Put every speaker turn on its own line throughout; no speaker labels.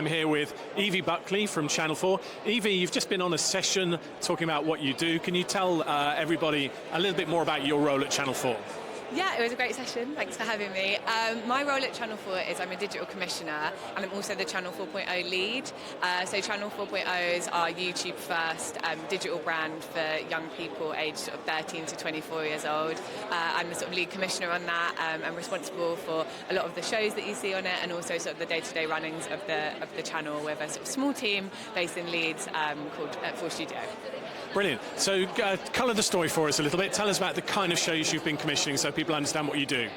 I'm here with Evie Buckley from Channel 4. Evie, you've just been on a session talking about what you do. Can you tell everybody a little bit more about your role at Channel 4?
Yeah, it was a great session. Thanks for having me. My role at Channel 4 is I'm a digital commissioner and I'm also the Channel 4.0 lead. So Channel 4.0 is our YouTube first digital brand for young people aged sort of 13 to 24 years old. I'm the sort of lead commissioner on that. I'm responsible for a lot of the shows that you see on it and also sort of the day-to-day runnings of the channel with a sort of small team based in Leeds called 4 Studio.
Brilliant. So colour the story for us a little bit. Tell us about the kind of shows you've been commissioning so people understand what you do.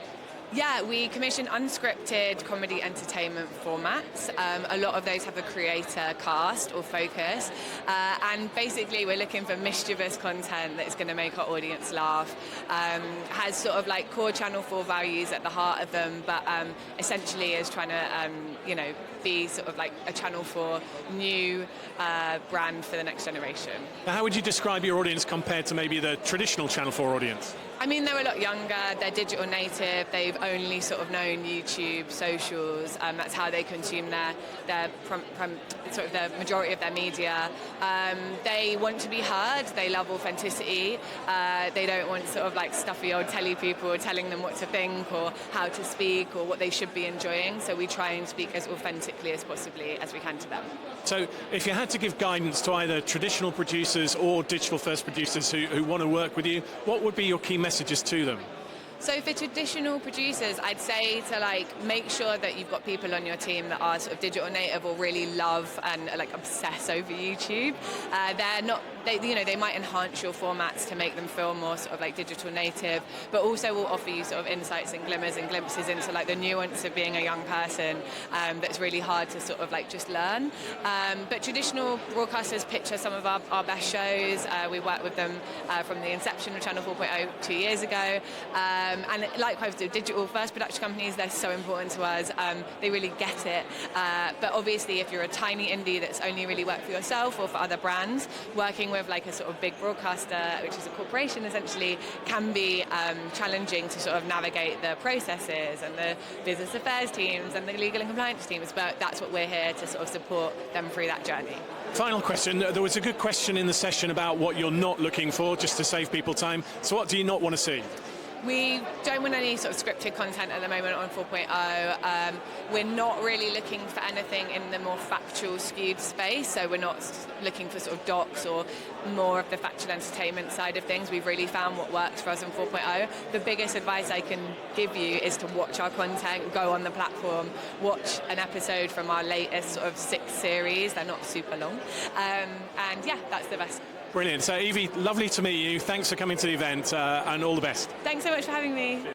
Yeah, we commission unscripted comedy entertainment formats. A lot of those have a creator cast or focus. And basically we're looking for mischievous content that's going to make our audience laugh. Has sort of like core Channel 4 values at the heart of them, but essentially is trying to, be sort of like a Channel 4 new brand for the next generation.
Now, how would you describe your audience compared to maybe the traditional Channel 4 audience?
I mean, they're a lot younger, they're digital native, they've only sort of known YouTube, socials, that's how they consume sort of the majority of their media. They want to be heard, they love authenticity, they don't want sort of like stuffy old telly people telling them what to think or how to speak or what they should be enjoying, so we try and speak as authentically as possibly as we can to them.
So if you had to give guidance to either traditional producers or digital first producers who want to work with you, what would be your key messages to them?
So for traditional producers, I'd say to make sure that you've got people on your team that are sort of digital native or really love and obsess over YouTube. They might enhance your formats to make them feel more sort of like digital native, but also will offer you sort of insights and glimmers and glimpses into like the nuance of being a young person that's really hard to sort of like just learn. But traditional broadcasters picture some of our best shows. We worked with them from the inception of Channel 4.0 2 years ago. And likewise, the digital first production companies, they're so important to us. They really get it. But obviously, if you're a tiny indie that's only really worked for yourself or for other brands, working with like a sort of big broadcaster, which is a corporation essentially, can be challenging to sort of navigate the processes and the business affairs teams and the legal and compliance teams. But that's what we're here to sort of support them through that journey.
Final question. There was a good question in the session about what you're not looking for, just to save people time. So what do you not want to see?
We don't want any sort of scripted content at the moment on 4.0. We're not really looking for anything in the more factual skewed space, so we're not looking for sort of docs or more of the factual entertainment side of things. We've really found what works for us on 4.0. The biggest advice I can give you is to watch our content, go on the platform, watch an episode from our latest sort of 6 series. They're not super long. And yeah, that's the best.
Brilliant. So Evie, lovely to meet you. Thanks for coming to the event and all the best.
Thanks so much for having me.